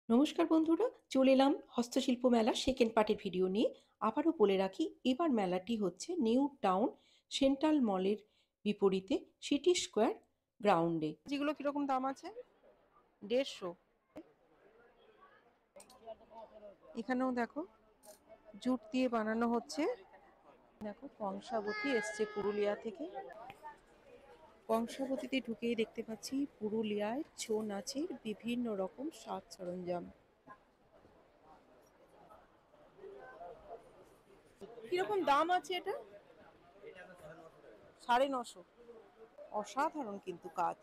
নমস্কার বন্ধুরা, চলে এলাম হস্তশিল্প মেলার সেকেন্ড পার্টের ভিডিও নিয়ে। আবারও বলে রাখি, এবার মেলাটি হচ্ছে নিউ টাউন সেন্ট্রাল মলের বিপরীতে সিটি স্কোয়ার গ্রাউন্ডে। যেগুলো কিরকম দাম আছে? 150। এখানেও দেখো জুট দিয়ে বানানো হচ্ছে। দেখো কংসাবতী এসছে পুরুলিয়া থেকে। কংসাবতীতে ঢুকেই দেখতে পাচ্ছি পুরুলিয়ায় ছৌ নাচের বিভিন্ন রকম সাজ সরঞ্জাম। কিরকম দাম আছে এটা? 950। অসাধারণ কিন্তু কাজ।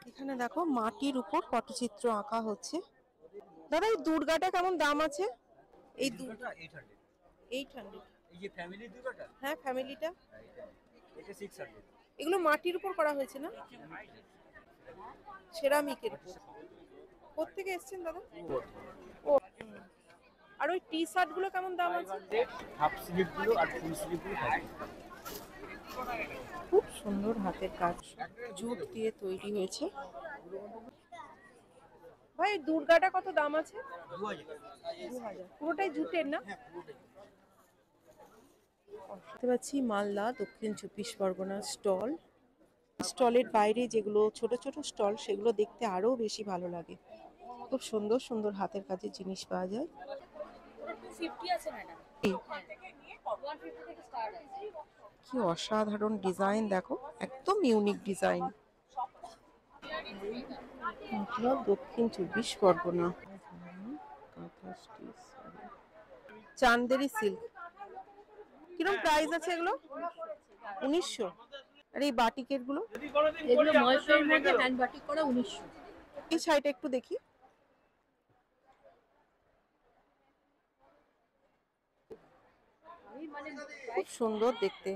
এখানে দেখো মাটির উপর পটচিত্র আঁকা হচ্ছে। দাদা, এই দুর্গাটা কেমন দাম আছে? এই দুর্গাটা 800। এই যে ফ্যামিলি দুর্গাটা? হ্যাঁ, ফ্যামিলিটা। এটা 600। এগুলো মাটির উপর করা হয়েছে না? সেরামিকের উপর। কোত্থেকে এসেছেন দাদা? ও, আর ওই টি শার্ট গুলো কেমন দাম আছে? হাফ স্লিভ গুলো আর ফুল স্লিভ গুলো খুব সুন্দর হাতের কাজ, জুট দিয়ে তৈরি হয়েছে। ভাই, দুর্গাটা কত দাম আছে? 2000। পুরোটাই জুটের না? দেখতে পাচ্ছি মালদা দক্ষিণ 24 পরগনা স্টল। স্টলের বাইরে যেগুলো ছোট ছোট স্টল, সেগুলো দেখতে আরো বেশি ভালো লাগে। খুব সুন্দর সুন্দর হাতের কাজের জিনিস পাওয়া যায়। কি অসাধারণ ডিজাইন দেখো, একদম ইউনিক ডিজাইন। দক্ষিণ 24 পরগনা। চান্দেরি সিল্ক। কিরকম প্রাইস আছে এগুলো? 1900। আর এই বাটিকের গুলো? এগুলো মহেশ্বরের মধ্যে হ্যান্ড বাটিক করা 1900। এই শাড়িটা একটু দেখি। খুব সুন্দর দেখতে।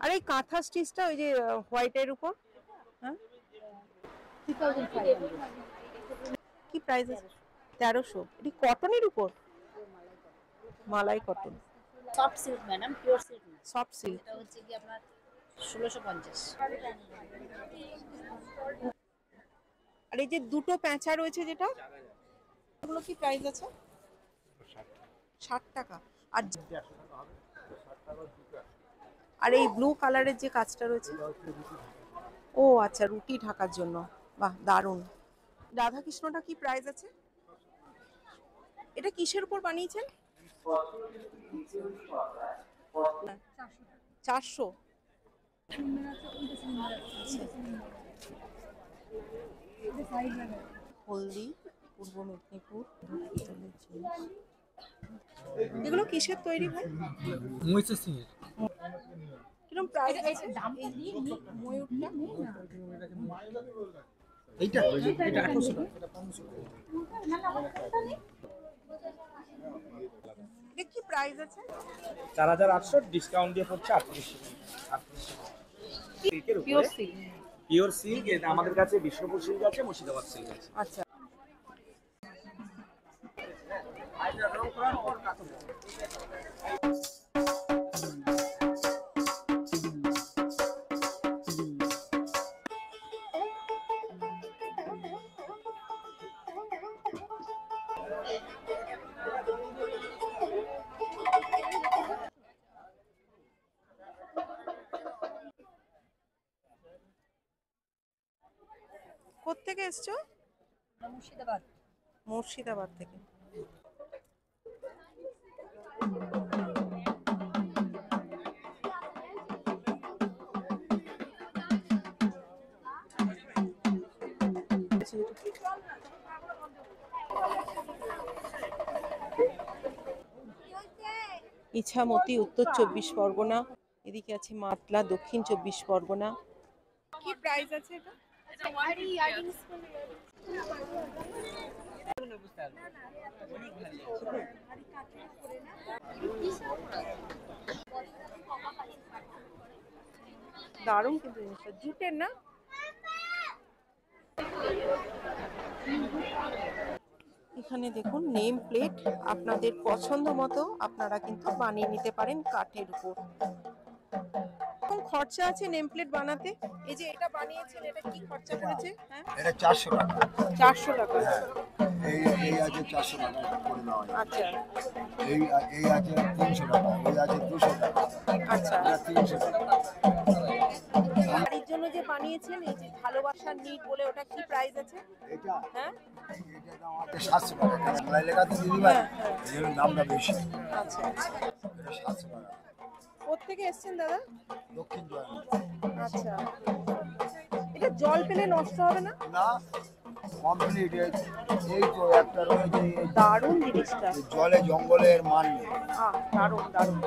আর এই কাঁথা স্টিচটা ওই যে হোয়াইটের উপর, হ্যাঁ, 3500। কি প্রাইস আছে? 1300। এটি কটনের উপর? মালাই cotton. Soft silk madam, pure silk না। Soft silk. এটা হচ্ছে কি আপনার 1650। আর এই যে দুটো প্যাঁচা রয়েছে যেটা, এগুলো কি প্রাইস আছে? 60 টাকা। আর আর এই ব্লু কালারের যে কাজটা রয়েছে, ও আচ্ছা, রুটি ঢাকার জন্য। বাহ, দারুণ। রাধা কৃষ্ণটা কি প্রাইস আছে? এটা কিসের উপর বানিয়েছেন? 400। হলদি, পূর্ব মেদিনীপুর। এগুলো কিসের তৈরি ভাই? মহিষের সিংহের। কিরকম প্রাইস আছে? ময়ূরটা এইটা 1800 টাকা। এটা কি প্রাইস আছে? 4800, ডিসকাউন্ট দিয়ে পড়ছে 3800। সিল্কের পিওর উপরে সিল্ক। Pure silk. আমাদের কাছে বিষ্ণুপুর সিল্ক আছে, মুর্শিদাবাদ সিল্ক আছে। আচ্ছা। কোত্থেকে এসছো? মুর্শিদাবাদ। মুর্শিদাবাদ থেকে। ইছামতি উত্তর 24 পরগনা। এদিকে আছে মাতলা দক্ষিণ 24 পরগনা। কি প্রাইস আছে এটা? দারুণ কিন্তু জিনিসটা, জুটের না? এখানে দেখুন নেম প্লেট, আপনাদের পছন্দ মতো আপনারা কিন্তু বানিয়ে নিতে পারেন কাঠের উপর। কম খরচা আছে নেম প্লেট বানাতে? এই যে এটা বানিয়েছেন, এটা কি খরচা পড়েছে? হ্যাঁ, এটা 400 টাকা। 400 টাকা। হ্যাঁ, এই আছে 400 টাকা করে দেওয়া হয়। আচ্ছা এই আছে 300 টাকা, এই আছে 200 টাকা, আচ্ছা। এটা 300 টাকা। বাড়ির জন্য যে বানিয়েছেন এই যে ভালোবাসার নিট বলে, ওটা কি প্রাইস আছে? এটা হ্যাঁ এটা দাম আছে 700 টাকা। বাংলায় লেখা তো দিদি ভাই, হ্যাঁ, হ্যাঁ। এই জন্য দামটা বেশি। আচ্ছা। এটা 700 টাকা। কোত্থেকে এসেছেন দাদা? দক্ষিণ জয়ন। আচ্ছা, এটা জল পেলে নষ্ট হবে না? না, কমপ্লিট। এই তো একটা রয়েছে, দারুণ জিনিসটা। জলে জঙ্গলের মান নেই। দারুণ দারুণ।